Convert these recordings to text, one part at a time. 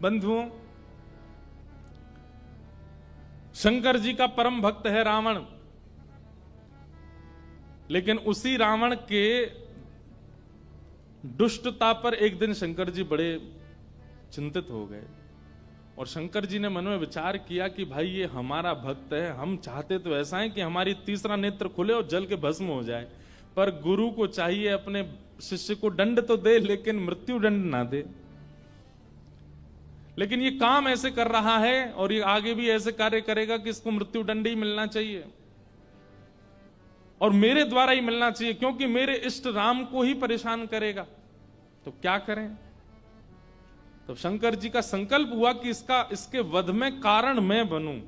बंधुओं, शंकर जी का परम भक्त है रावण, लेकिन उसी रावण के दुष्टता पर एक दिन शंकर जी बड़े चिंतित हो गए और शंकर जी ने मन में विचार किया कि भाई ये हमारा भक्त है, हम चाहते तो ऐसा है कि हमारी तीसरा नेत्र खुले और जल के भस्म हो जाए, पर गुरु को चाहिए अपने शिष्य को दंड तो दे लेकिन मृत्यु दंड ना दे। लेकिन ये काम ऐसे कर रहा है और ये आगे भी ऐसे कार्य करेगा कि इसको मृत्यु दंड ही मिलना चाहिए और मेरे द्वारा ही मिलना चाहिए, क्योंकि मेरे इष्ट राम को ही परेशान करेगा। तो क्या करें? तो शंकर जी का संकल्प हुआ कि इसके वध में कारण मैं बनूं।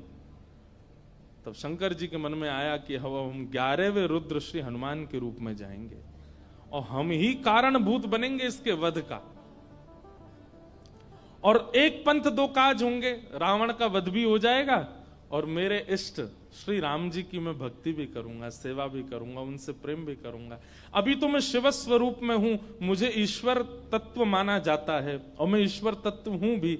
तब शंकर जी के मन में आया कि हम 11वें रुद्र श्री हनुमान के रूप में जाएंगे और हम ही कारणभूत बनेंगे इसके वध का, और एक पंथ दो काज होंगे, रावण का वध भी हो जाएगा और मेरे इष्ट श्री राम जी की मैं भक्ति भी करूंगा, सेवा भी करूंगा, उनसे प्रेम भी करूंगा। अभी तो मैं शिव स्वरूप में हूं, मुझे ईश्वर तत्व माना जाता है और मैं ईश्वर तत्व हूं भी।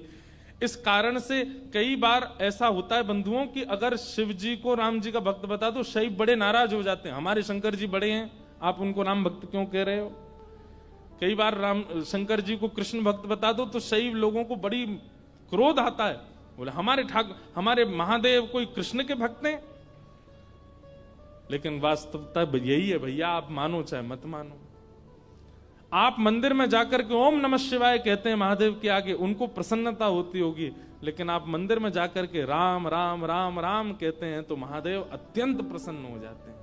इस कारण से कई बार ऐसा होता है बंधुओं कि अगर शिव जी को राम जी का भक्त बता दो, शैव बड़े नाराज हो जाते हैं, हमारे शंकर जी बड़े हैं, आप उनको राम भक्त क्यों कह रहे हो। कई बार शंकर जी को कृष्ण भक्त बता दो तो शैव लोगों को बड़ी क्रोध आता है, बोले हमारे महादेव कोई कृष्ण के भक्त हैं। लेकिन वास्तवता यही है भैया, आप मानो चाहे मत मानो। आप मंदिर में जाकर के ओम नमः शिवाय कहते हैं महादेव के आगे, उनको प्रसन्नता होती होगी, लेकिन आप मंदिर में जाकर के राम राम राम राम कहते हैं तो महादेव अत्यंत प्रसन्न हो जाते हैं।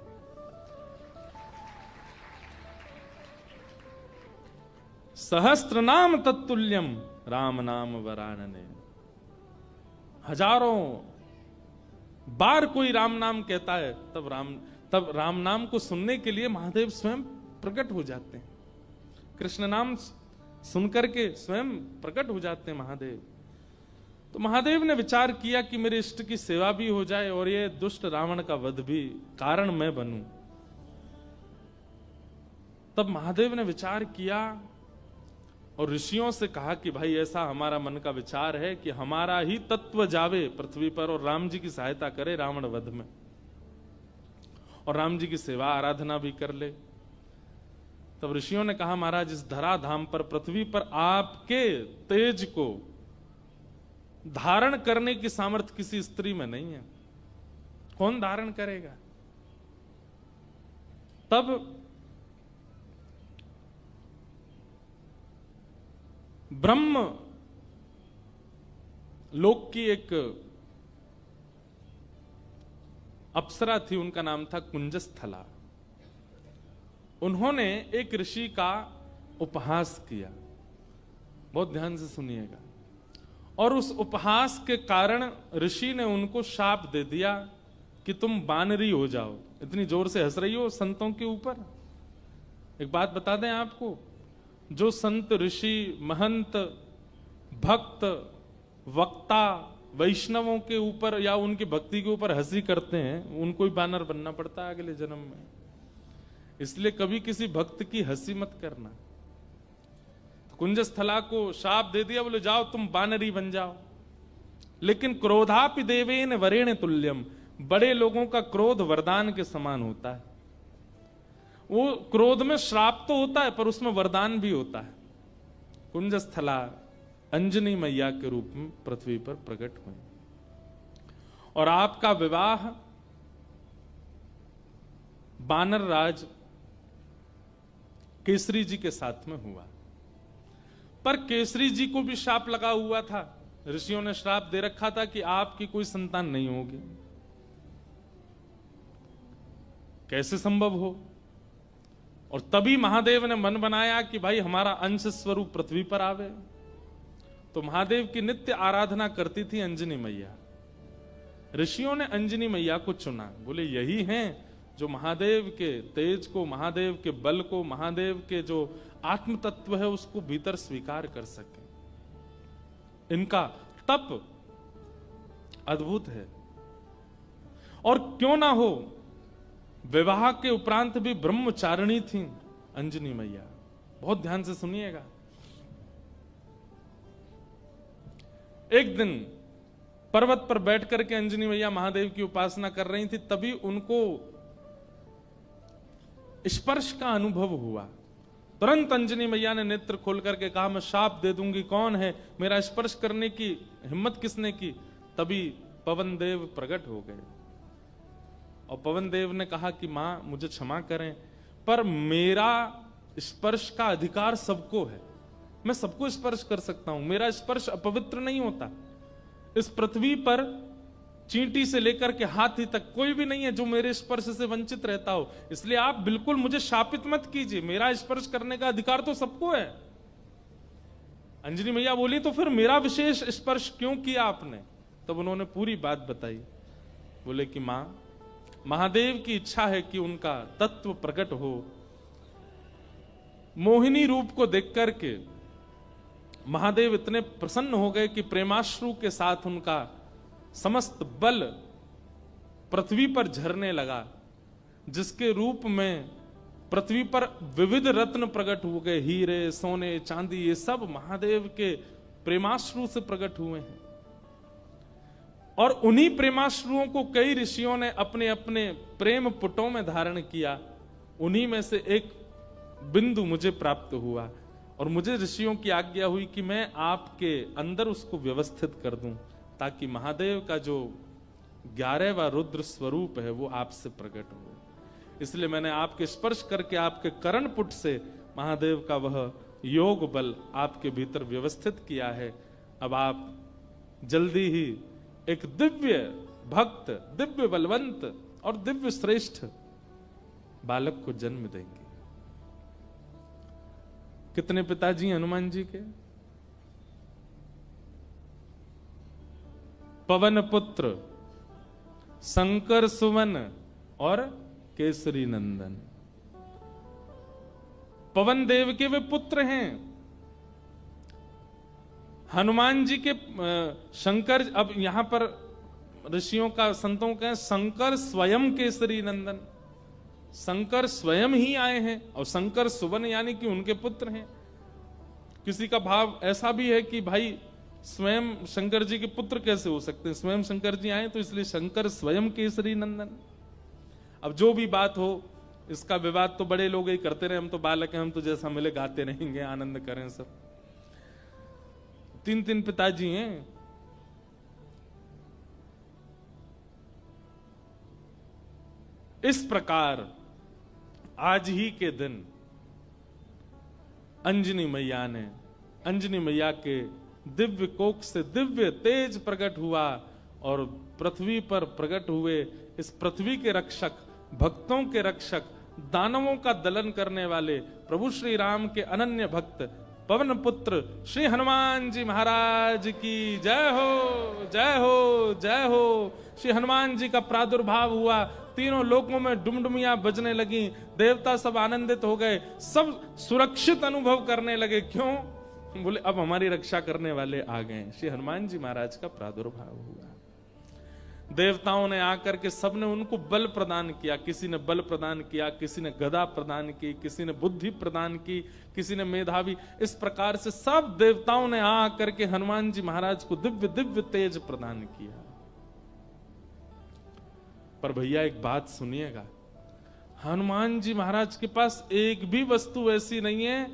सहस्त्र नाम तत्तुल्यम राम नाम वरानने। हजारों बार कोई राम नाम कहता है तब राम नाम को सुनने के लिए महादेव स्वयं प्रकट हो जाते हैं। कृष्ण नाम सुनकर के स्वयं प्रकट हो जाते हैं महादेव। तो महादेव ने विचार किया कि मेरे इष्ट की सेवा भी हो जाए और ये दुष्ट रावण का वध भी कारण मैं बनूं। तब महादेव ने विचार किया और ऋषियों से कहा कि भाई ऐसा हमारा मन का विचार है कि हमारा ही तत्व जावे पृथ्वी पर और राम जी की सहायता करे रावण वध में, और राम जी की सेवा आराधना भी कर ले। तब ऋषियों ने कहा महाराज, इस धराधाम पर पृथ्वी पर आपके तेज को धारण करने की सामर्थ्य किसी स्त्री में नहीं है, कौन धारण करेगा। तब ब्रह्म लोक की एक अप्सरा थी, उनका नाम था कुंजस्थला। उन्होंने एक ऋषि का उपहास किया, बहुत ध्यान से सुनिएगा, और उस उपहास के कारण ऋषि ने उनको शाप दे दिया कि तुम बानरी हो जाओ। इतनी जोर से हंस रही हो संतों के ऊपर। एक बात बता दें आपको, जो संत ऋषि महंत भक्त वक्ता वैष्णवों के ऊपर या उनकी भक्ति के ऊपर हंसी करते हैं, उनको ही बानर बनना पड़ता है अगले जन्म में। इसलिए कभी किसी भक्त की हंसी मत करना। तो कुंजस्थला को शाप दे दिया, बोले जाओ तुम बानरी बन जाओ। लेकिन क्रोधापि देवेन वरेण तुल्यम, बड़े लोगों का क्रोध वरदान के समान होता है। वो क्रोध में श्राप तो होता है पर उसमें वरदान भी होता है। कुंजस्थला अंजनी मैया के रूप में पृथ्वी पर प्रकट हुई और आपका विवाह बानर राज केसरी जी के साथ में हुआ। पर केसरी जी को भी शाप लगा हुआ था, ऋषियों ने श्राप दे रखा था कि आपकी कोई संतान नहीं होगी। कैसे संभव हो। और तभी महादेव ने मन बनाया कि भाई हमारा अंश स्वरूप पृथ्वी पर आवे। तो महादेव की नित्य आराधना करती थी अंजनी मैया। ऋषियों ने अंजनी मैया को चुना, बोले यही हैं जो महादेव के तेज को, महादेव के बल को, महादेव के जो आत्म तत्व है उसको भीतर स्वीकार कर सके। इनका तप अद्भुत है। और क्यों ना हो, विवाह के उपरांत भी ब्रह्मचारिणी थी अंजनी मैया। बहुत ध्यान से सुनिएगा। एक दिन पर्वत पर बैठ करके अंजनी मैया महादेव की उपासना कर रही थी, तभी उनको स्पर्श का अनुभव हुआ। तुरंत अंजनी मैया ने नेत्र खोल करके कहा, मैं शाप दे दूंगी, कौन है, मेरा स्पर्श करने की हिम्मत किसने की। तभी पवन देव प्रकट हो गए और पवन देव ने कहा कि मां मुझे क्षमा करें, पर मेरा स्पर्श का अधिकार सबको है, मैं सबको स्पर्श कर सकता हूं, मेरा स्पर्श अपवित्र नहीं होता। इस पृथ्वी पर चींटी से लेकर के हाथी तक कोई भी नहीं है जो मेरे स्पर्श से वंचित रहता हो, इसलिए आप बिल्कुल मुझे शापित मत कीजिए, मेरा स्पर्श करने का अधिकार तो सबको है। अंजनी मैया बोली, तो फिर मेरा विशेष स्पर्श क्यों किया आपने। तब उन्होंने पूरी बात बताई। बोले कि मां, महादेव की इच्छा है कि उनका तत्व प्रकट हो। मोहिनी रूप को देख करके महादेव इतने प्रसन्न हो गए कि प्रेमाश्रु के साथ उनका समस्त बल पृथ्वी पर झरने लगा, जिसके रूप में पृथ्वी पर विविध रत्न प्रकट हो गए, हीरे, सोने, चांदी, ये सब महादेव के प्रेमाश्रु से प्रकट हुए हैं। और उन्हीं प्रेमाश्रुओं को कई ऋषियों ने अपने अपने प्रेम पुटों में धारण किया। उन्हीं में से एक बिंदु मुझे प्राप्त हुआ और मुझे ऋषियों की आज्ञा हुई कि मैं आपके अंदर उसको व्यवस्थित कर दूं, ताकि महादेव का जो 11वां रुद्र स्वरूप है वो आपसे प्रकट हो। इसलिए मैंने आपके स्पर्श करके आपके कर्ण पुट से महादेव का वह योग बल आपके भीतर व्यवस्थित किया है। अब आप जल्दी ही एक दिव्य भक्त, दिव्य बलवंत और दिव्य श्रेष्ठ बालक को जन्म देंगे। कितने पिताजी हनुमान जी के? पवन पुत्र, शंकर सुवन और केसरी नंदन। पवन देव के वे पुत्र हैं। हनुमान जी के शंकर, अब यहां पर ऋषियों का, संतों का शंकर स्वयं केसरी नंदन, शंकर स्वयं ही आए हैं और शंकर सुवन यानी कि उनके पुत्र हैं। किसी का भाव ऐसा भी है कि भाई स्वयं शंकर जी के पुत्र कैसे हो सकते हैं, स्वयं शंकर जी आए तो इसलिए शंकर स्वयं केसरी नंदन। अब जो भी बात हो, इसका विवाद तो बड़े लोग ही करते रहे, हम तो बालक हैं, हम तो जैसा मिले गाते रहेंगे, आनंद करें सब। 3 पिताजी हैं। इस प्रकार आज ही के दिन अंजनी मैया ने, अंजनी मैया के दिव्य कोख से दिव्य तेज प्रकट हुआ और पृथ्वी पर प्रकट हुए इस पृथ्वी के रक्षक, भक्तों के रक्षक, दानवों का दलन करने वाले प्रभु श्री राम के अनन्य भक्त पवन पुत्र श्री हनुमान जी महाराज की जय हो, जय हो, जय हो। श्री हनुमान जी का प्रादुर्भाव हुआ, तीनों लोकों में डुमडुमियां बजने लगी, देवता सब आनंदित हो गए, सब सुरक्षित अनुभव करने लगे। क्यों? बोले अब हमारी रक्षा करने वाले आ गए। श्री हनुमान जी महाराज का प्रादुर्भाव हुआ। देवताओं ने आकर के सबने उनको बल प्रदान किया, किसी ने बल प्रदान किया, किसी ने गदा प्रदान की, किसी ने बुद्धि प्रदान की, किसी ने मेधावी। इस प्रकार से सब देवताओं ने आकर के हनुमान जी महाराज को दिव्य दिव्य तेज प्रदान किया। पर भैया एक बात सुनिएगा, हनुमान जी महाराज के पास एक भी वस्तु ऐसी नहीं है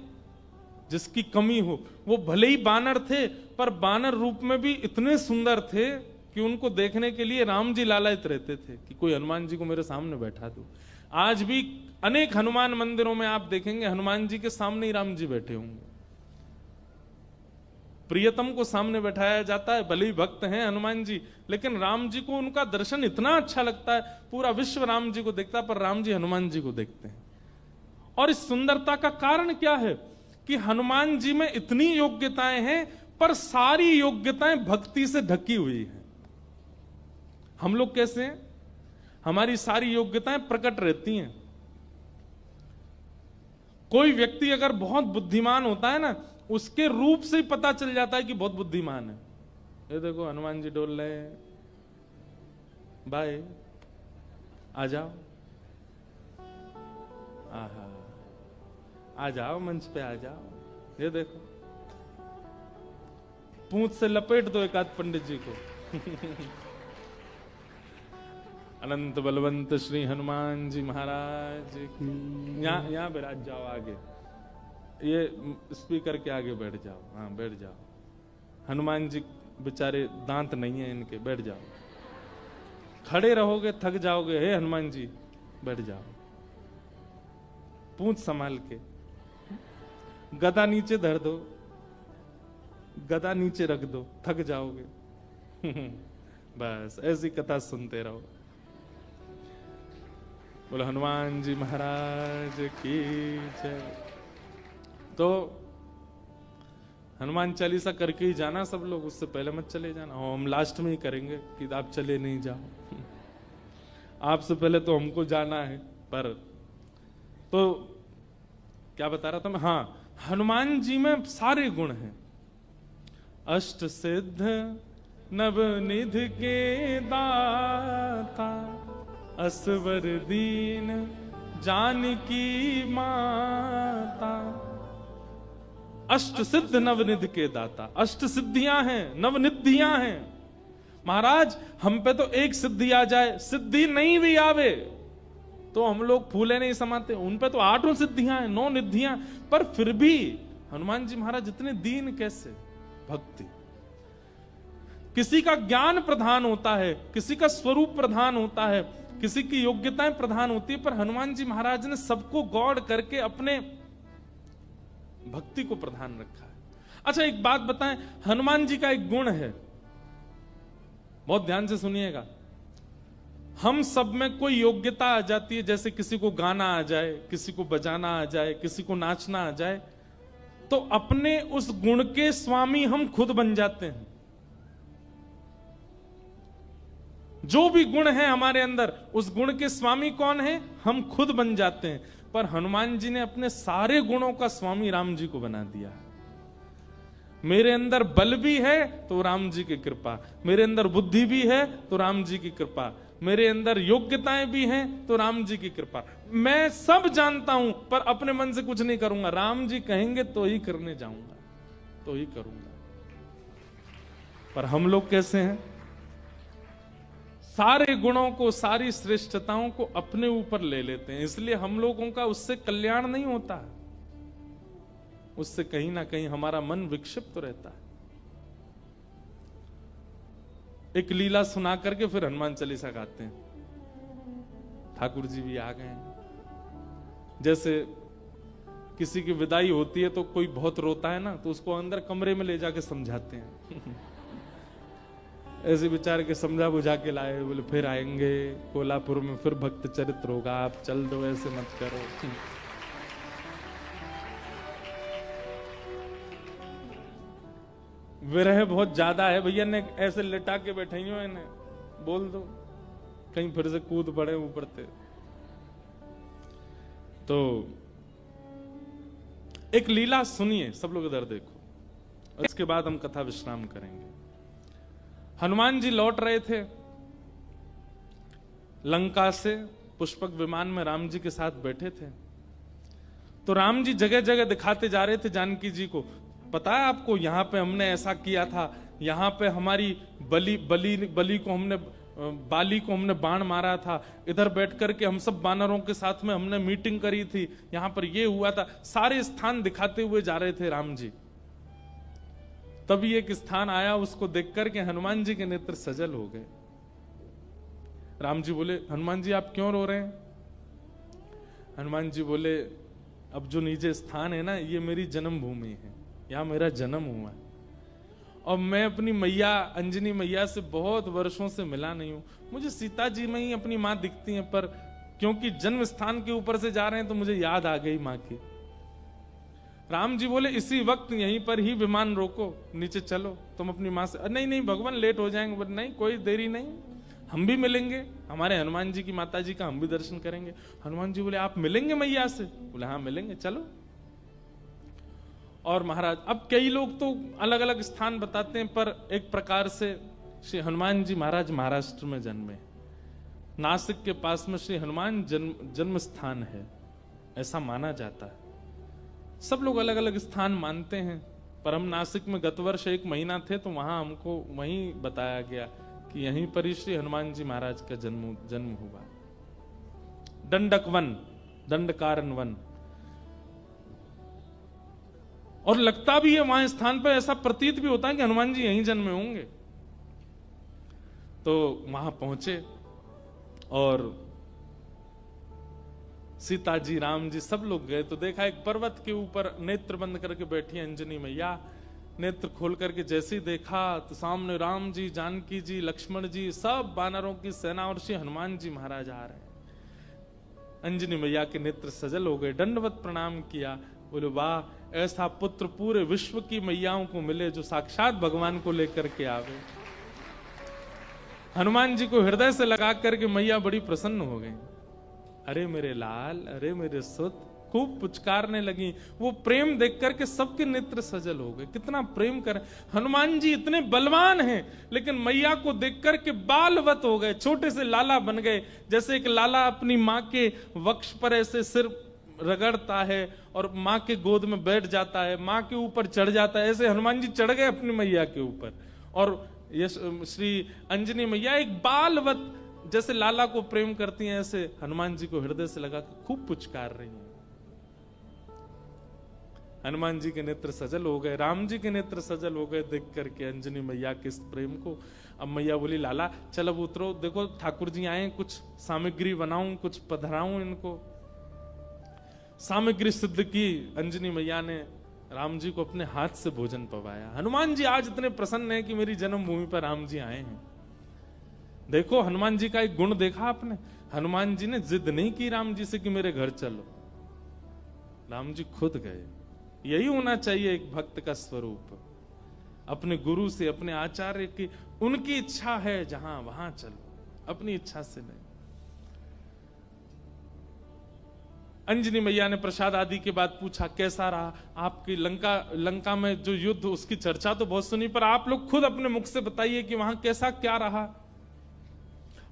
जिसकी कमी हो। वो भले ही बानर थे, पर बानर रूप में भी इतने सुंदर थे कि उनको देखने के लिए राम जी लालायित रहते थे कि कोई हनुमान जी को मेरे सामने बैठा दो। आज भी अनेक हनुमान मंदिरों में आप देखेंगे हनुमान जी के सामने ही राम जी बैठे होंगे। प्रियतम को सामने बैठाया जाता है, भले ही भक्त हैं हनुमान जी, लेकिन राम जी को उनका दर्शन इतना अच्छा लगता है, पूरा विश्व राम जी को देखता है, पर राम जी हनुमान जी को देखते हैं। और इस सुंदरता का कारण क्या है कि हनुमान जी में इतनी योग्यताएं हैं, पर सारी योग्यताएं भक्ति से ढकी हुई हैं। हम लोग कैसे हैं? हमारी सारी योग्यताएं प्रकट रहती हैं। कोई व्यक्ति अगर बहुत बुद्धिमान होता है ना, उसके रूप से ही पता चल जाता है कि बहुत बुद्धिमान है। ये देखो हनुमान जी डोल रहे हैं, भाई आ जाओ, आहा आ जाओ, मंच पे आ जाओ। ये देखो पूंछ से लपेट दो एक आध पंडित जी को। अनंत बलवंत श्री हनुमान जी महाराज की। यहाँ बैठ जाओ आगे, ये स्पीकर के आगे बैठ जाओ। हाँ बैठ जाओ। हनुमान जी बेचारे दांत नहीं है इनके, बैठ जाओ। खड़े रहोगे थक जाओगे। हे हनुमान जी बैठ जाओ, पूंछ संभाल के। गदा नीचे धर दो, गदा नीचे रख दो, थक जाओगे। बस ऐसी कथा सुनते रहो। बोलो हनुमान जी महाराज की जय। तो हनुमान चालीसा करके ही जाना सब लोग, उससे पहले मत चले जाना। हम लास्ट में ही करेंगे कि आप चले नहीं जाओ। आपसे पहले तो हमको जाना है। पर तो क्या बता रहा था मैं? हाँ, हनुमान जी में सारे गुण हैं। अष्ट सिद्ध नवनिधि के दाता, असवर दीन जानकी माता। अष्ट सिद्ध नवनिधि के दाता। अष्ट सिद्धियां हैं, नवनिधियां हैं। महाराज हम पे तो एक सिद्धि आ जाए, सिद्धि नहीं भी आवे तो हम लोग फूले नहीं समाते। उन पे तो 8 सिद्धियां हैं, 9 निधियां। पर फिर भी हनुमान जी महाराज इतने दीन कैसे? भक्ति। किसी का ज्ञान प्रधान होता है, किसी का स्वरूप प्रधान होता है, किसी की योग्यताएं प्रधान होती है, पर हनुमान जी महाराज ने सबको गौड़ करके अपने भक्ति को प्रधान रखा है। अच्छा एक बात बताएं, हनुमान जी का एक गुण है, बहुत ध्यान से सुनिएगा। हम सब में कोई योग्यता आ जाती है, जैसे किसी को गाना आ जाए, किसी को बजाना आ जाए, किसी को नाचना आ जाए, तो अपने उस गुण के स्वामी हम खुद बन जाते हैं। जो भी गुण है हमारे अंदर, उस गुण के स्वामी कौन है? हम खुद बन जाते हैं। पर हनुमान जी ने अपने सारे गुणों का स्वामी राम जी को बना दिया। मेरे अंदर बल भी है तो राम जी की कृपा, मेरे अंदर बुद्धि भी है तो राम जी की कृपा, मेरे अंदर योग्यताएं भी हैं तो राम जी की कृपा। मैं सब जानता हूं पर अपने मन से कुछ नहीं करूंगा। राम जी कहेंगे तो ही करने जाऊंगा, तो ही करूंगा। पर हम लोग कैसे हैं? सारे गुणों को, सारी श्रेष्ठताओं को अपने ऊपर ले लेते हैं। इसलिए हम लोगों का उससे कल्याण नहीं होता, उससे कहीं ना कहीं हमारा मन विक्षिप्त रहता है। एक लीला सुना करके फिर हनुमान चालीसा गाते हैं। ठाकुर जी भी आ गए हैं। जैसे किसी की विदाई होती है तो कोई बहुत रोता है ना, तो उसको अंदर कमरे में ले जाके समझाते हैं। ऐसे बेचारे के समझा बुझा के लाए, बोले फिर आएंगे कोल्हापुर में, फिर भक्त चरित्र होगा, आप चल दो, ऐसे मत करो। विरह बहुत ज्यादा है भैया ने, ऐसे लिटा के बैठे हो, इन्हें बोल दो कहीं फिर से कूद पड़े ऊपर से। तो एक लीला सुनिए, सब लोग इधर देखो, इसके बाद हम कथा विश्राम करेंगे। हनुमान जी लौट रहे थे लंका से, पुष्पक विमान में राम जी के साथ बैठे थे। तो राम जी जगह जगह दिखाते जा रहे थे जानकी जी को। पता है आपको, यहां पे हमने ऐसा किया था, यहां पे हमारी बली को हमने, बाली को हमने बाण मारा था, इधर बैठ करके हम सब बानरों के साथ में हमने मीटिंग करी थी, यहां पर ये हुआ था। सारे स्थान दिखाते हुए जा रहे थे राम जी। तभी एक स्थान आया, उसको देख करके हनुमान जी के नेत्र सजल हो गए। राम जी बोले, हनुमान जी आप क्यों रो रहे हैं? हनुमान जी बोले, अब जो नीचे स्थान है ना, ये मेरी जन्मभूमि है, यहां मेरा जन्म हुआ है, और मैं अपनी मैया अंजनी मैया से बहुत वर्षों से मिला नहीं हूं। मुझे सीता जी में ही अपनी मां दिखती हैं, पर क्योंकि जन्म स्थान के ऊपर से जा रहे हैं तो मुझे याद आ गई मां की। राम जी बोले, इसी वक्त यहीं पर ही विमान रोको, नीचे चलो, तुम अपनी मां से। नहीं नहीं भगवान लेट हो जाएंगे। बोले नहीं, कोई देरी नहीं, हम भी मिलेंगे, हमारे हनुमान जी की माता जी का हम भी दर्शन करेंगे। हनुमान जी बोले, आप मिलेंगे मैया से? बोले हाँ मिलेंगे, चलो। और महाराज, अब कई लोग तो अलग अलग स्थान बताते हैं, पर एक प्रकार से श्री हनुमान जी महाराज महाराष्ट्र में जन्मे, नासिक के पास में श्री हनुमान जन्म स्थान है, ऐसा माना जाता है। सब लोग अलग अलग स्थान मानते हैं, पर हम नासिक में गत वर्ष 1 महीना थे तो वहां हमको वहीं बताया गया कि यहीं पर ही श्री हनुमान जी महाराज का जन्म हुआ। दंडक वन, दंडकारन वन। और लगता भी है वहां स्थान पर, ऐसा प्रतीत भी होता है कि हनुमान जी यहीं जन्मे होंगे। तो वहां पहुंचे और सीता जी, राम जी सब लोग गए तो देखा एक पर्वत के ऊपर नेत्र बंद करके बैठी अंजनी मैया। नेत्र खोल करके जैसे ही देखा तो सामने राम जी, जानकी जी, लक्ष्मण जी, सब वानरों की सेना और श्री हनुमान जी महाराज आ रहे हैं। अंजनी मैया के नेत्र सजल हो गए, दंडवत प्रणाम किया, बोले वाह, ऐसा पुत्र पूरे विश्व की मैयाओं को मिले जो साक्षात भगवान को लेकर के आवे। हनुमान जी को हृदय से लगा करके मैया बड़ी प्रसन्न हो गई। अरे मेरे लाल, अरे मेरे सुत, खूब पुचकारने लगी। वो प्रेम देख करके सबके नेत्र सजल हो गए। कितना प्रेम कर, हनुमान जी इतने बलवान हैं लेकिन मैया को देख करके बालवत हो गए, छोटे से लाला बन गए। जैसे एक लाला अपनी माँ के वक्ष पर ऐसे सिर रगड़ता है और माँ के गोद में बैठ जाता है, माँ के ऊपर चढ़ जाता है, ऐसे हनुमान जी चढ़ गए अपनी मैया के ऊपर। और ये श्री अंजनी मैया एक बालवत जैसे लाला को प्रेम करती हैं, ऐसे हनुमान जी को हृदय से लगा के खूब पुचकार रही हैं। हनुमान जी के नेत्र सजल हो गए, राम जी के नेत्र सजल हो गए देख करके अंजनी मैया के इस प्रेम को। अब मैया बोली लाला चल अब उतरो, देखो ठाकुर जी आए, कुछ सामग्री बनाऊं, कुछ पधराऊं इनको। सामग्री सिद्ध की अंजनी मैया ने, राम जी को अपने हाथ से भोजन पवाया। हनुमान जी आज इतने प्रसन्न हैं कि मेरी जन्मभूमि पर राम जी आए हैं। देखो हनुमान जी का एक गुण देखा आपने, हनुमान जी ने जिद नहीं की राम जी से कि मेरे घर चलो, राम जी खुद गए। यही होना चाहिए एक भक्त का स्वरूप, अपने गुरु से, अपने आचार्य की, उनकी इच्छा है जहां वहां चलो, अपनी इच्छा से नहीं। अंजनी मैया ने प्रसाद आदि के बाद पूछा कैसा रहा आपकी लंका में जो युद्ध, उसकी चर्चा तो बहुत सुनी, पर आप लोग खुद अपने मुख से बताइए कि वहां कैसा क्या रहा।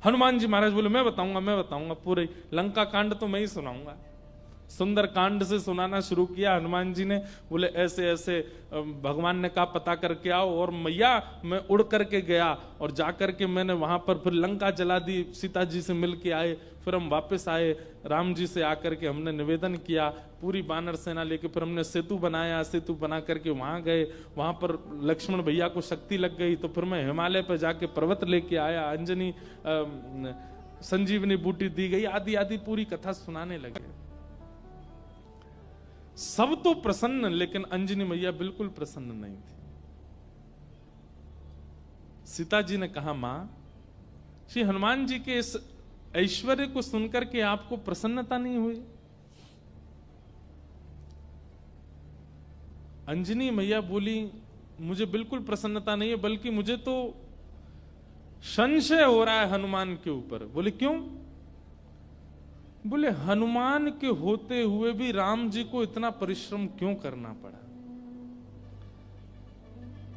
हनुमान जी महाराज बोले मैं बताऊंगा, पूरे लंका कांड तो मैं ही सुनाऊंगा। सुंदर कांड से सुनाना शुरू किया हनुमान जी ने। बोले ऐसे ऐसे भगवान ने कहा पता करके आओ, और मैया मैं उड़ करके गया और जाकर के मैंने वहां पर फिर लंका जला दी, सीता जी से मिल के आए, फिर हम वापस आए, राम जी से आकर के हमने निवेदन किया, पूरी वानर सेना लेके फिर हमने सेतु बनाया, सेतु बना करके वहां गए, वहां पर लक्ष्मण भैया को शक्ति लग गई तो फिर मैं हिमालय पर जाके पर्वत लेके आया, अंजनी संजीवनी बूटी दी गई, आदि आदि पूरी कथा सुनाने लगे। सब तो प्रसन्न, लेकिन अंजनी मैया बिल्कुल प्रसन्न नहीं थी। सीता जी ने कहा मां, श्री हनुमान जी के इस ऐश्वर्य को सुनकर के आपको प्रसन्नता नहीं हुई? अंजनी मैया बोली मुझे बिल्कुल प्रसन्नता नहीं है, बल्कि मुझे तो संशय हो रहा है हनुमान के ऊपर। बोले क्यों? बोले हनुमान के होते हुए भी राम जी को इतना परिश्रम क्यों करना पड़ा?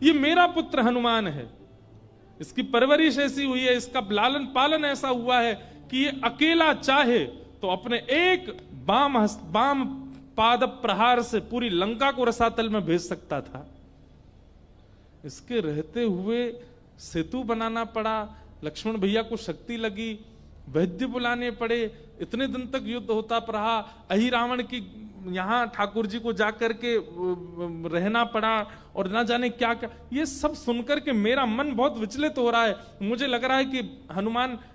ये मेरा पुत्र हनुमान है, इसकी परवरिश ऐसी हुई है, इसका लालन पालन ऐसा हुआ है कि ये अकेला चाहे तो अपने एक बाम पाद प्रहार से पूरी लंका को रसातल में भेज सकता था। इसके रहते हुए सेतु बनाना पड़ा, लक्ष्मण भैया को शक्ति लगी, वैद्य बुलाने पड़े, इतने दिन तक युद्ध होता रहा, अहि रावण की यहां ठाकुर जी को जाकर के रहना पड़ा, और ना जाने क्या क्या। ये सब सुनकर के मेरा मन बहुत विचलित हो रहा है। मुझे लग रहा है कि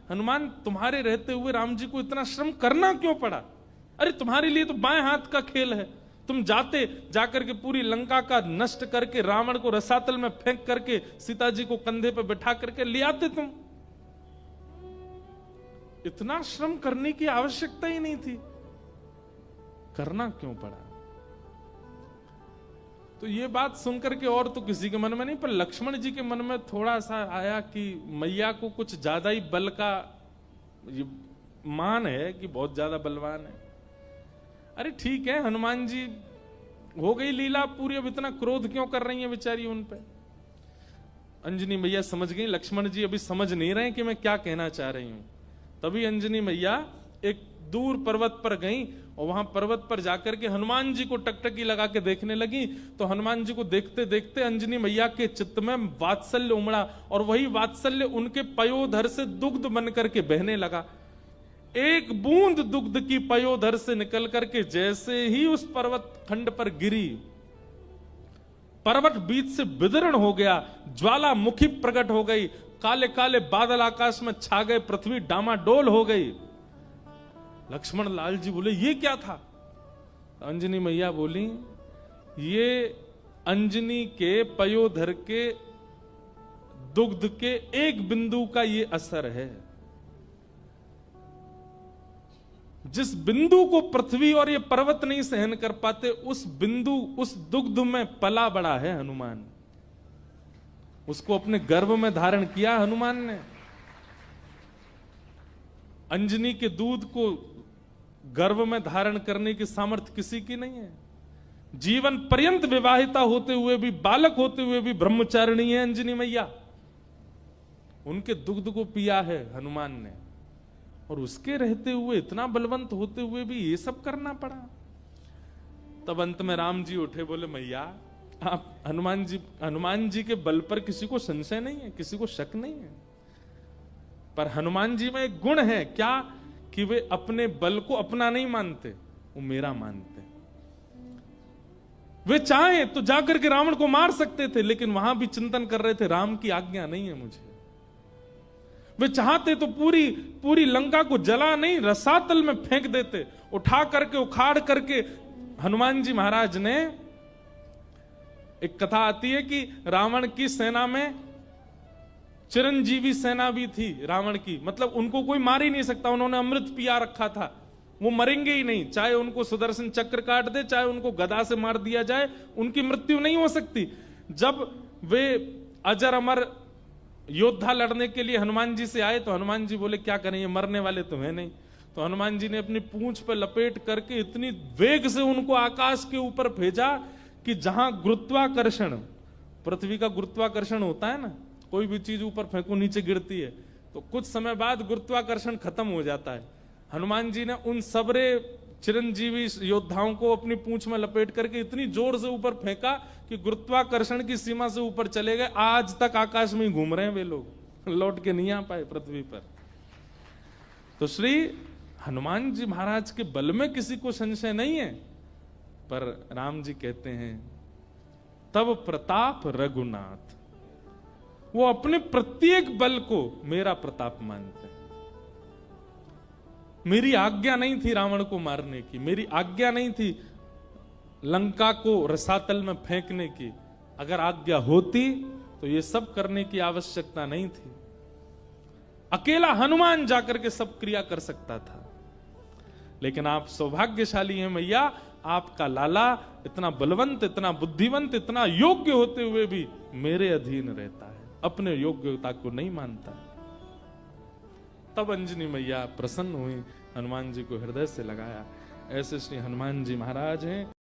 हनुमान तुम्हारे रहते हुए राम जी को इतना श्रम करना क्यों पड़ा? अरे तुम्हारे लिए तो बाएं हाथ का खेल है, तुम जाकर के पूरी लंका का नष्ट करके रावण को रसातल में फेंक करके सीता जी को कंधे पे बैठा करके ले आते तुम। इतना श्रम करने की आवश्यकता ही नहीं थी, करना क्यों पड़ा? तो ये बात सुनकर के और तो किसी के मन में नहीं, पर लक्ष्मण जी के मन में थोड़ा सा आया कि मैया को कुछ ज्यादा ही बल का मान है कि बहुत ज्यादा बलवान है। अरे ठीक है, हनुमान जी हो गई लीला पूरी, अब इतना क्रोध क्यों कर रही है बेचारी उन पे? अंजनी मैया समझ गई, लक्ष्मण जी अभी समझ नहीं रहे कि मैं क्या कहना चाह रही हूं। तभी अंजनी मैया एक दूर पर्वत पर गई और वहां पर्वत पर जाकर के हनुमान जी को टकटकी लगा के देखने लगी। तो हनुमान जी को देखते देखते अंजनी मैया के चित्त में वात्सल्य उमड़ा और वही वात्सल्य उनके पयोधर से दुग्ध बन करके बहने लगा। एक बूंद दुग्ध की पयोधर से निकल करके जैसे ही उस पर्वत खंड पर गिरी, पर्वत बीच से विदीर्ण हो गया, ज्वालामुखी प्रकट हो गई, काले काले बादल आकाश में छा गए, पृथ्वी डामाडोल हो गई। लक्ष्मण लाल जी बोले ये क्या था? अंजनी मैया बोली ये अंजनी के पयोधर के दुग्ध के एक बिंदु का ये असर है। जिस बिंदु को पृथ्वी और ये पर्वत नहीं सहन कर पाते, उस बिंदु, उस दुग्ध में पला बड़ा है हनुमान। उसको अपने गर्भ में धारण किया हनुमान ने। अंजनी के दूध को गर्भ में धारण करने की सामर्थ्य किसी की नहीं है। जीवन पर्यंत विवाहिता होते हुए भी, बालक होते हुए भी ब्रह्मचारिणी है अंजनी मैया। उनके दुग्ध को पिया है हनुमान ने, और उसके रहते हुए, इतना बलवंत होते हुए भी ये सब करना पड़ा। तब अंत में राम जी उठे, बोले मैया आप हनुमान जी के बल पर किसी को संशय नहीं है, किसी को शक नहीं है, पर हनुमान जी में एक गुण है क्या कि वे अपने बल को अपना नहीं मानते, वो मेरा मानते। वे चाहे तो जाकर के रावण को मार सकते थे, लेकिन वहां भी चिंतन कर रहे थे राम की आज्ञा नहीं है मुझे। वे चाहते तो पूरी लंका को जला नहीं, रसातल में फेंक देते, उठा करके उखाड़ करके। हनुमान जी महाराज ने, एक कथा आती है कि रावण की सेना में चिरंजीवी सेना भी थी रावण की, मतलब उनको कोई मार ही नहीं सकता, उन्होंने अमृत पिया रखा था, वो मरेंगे ही नहीं, चाहे उनको सुदर्शन चक्र काट दे, चाहे उनको गदा से मार दिया जाए, उनकी मृत्यु नहीं हो सकती। जब वे अजर अमर योद्धा लड़ने के लिए हनुमान जी से आए तो हनुमान जी बोले क्या करें, ये मरने वाले तो है नहीं। तो हनुमान जी ने अपनी पूंछ पर लपेट करके इतनी वेग से उनको आकाश के ऊपर भेजा कि जहां गुरुत्वाकर्षण, पृथ्वी का गुरुत्वाकर्षण होता है ना, कोई भी चीज ऊपर फेंको नीचे गिरती है, तो कुछ समय बाद गुरुत्वाकर्षण खत्म हो जाता है। हनुमान जी ने उन सबरे चिरंजीवी योद्धाओं को अपनी पूंछ में लपेट करके इतनी जोर से ऊपर फेंका कि गुरुत्वाकर्षण की सीमा से ऊपर चले गए। आज तक आकाश में ही घूम रहे हैं वे लोग, लौट के नहीं आ पाए पृथ्वी पर। तो श्री हनुमान जी महाराज के बल में किसी को संशय नहीं है, पर राम जी कहते हैं तब प्रताप रघुनाथ, वो अपने प्रत्येक बल को मेरा प्रताप मानते हैं। मेरी आज्ञा नहीं थी रावण को मारने की, मेरी आज्ञा नहीं थी लंका को रसातल में फेंकने की। अगर आज्ञा होती तो ये सब करने की आवश्यकता नहीं थी। अकेला हनुमान जाकर के सब क्रिया कर सकता था, लेकिन आप सौभाग्यशाली हैं मैया, आपका लाला इतना बलवंत, इतना बुद्धिवंत, इतना योग्य होते हुए भी मेरे अधीन रहता है, अपने योग्यता को नहीं मानता। तब अंजनी मैया प्रसन्न हुई, हनुमान जी को हृदय से लगाया। ऐसे श्री हनुमान जी महाराज हैं।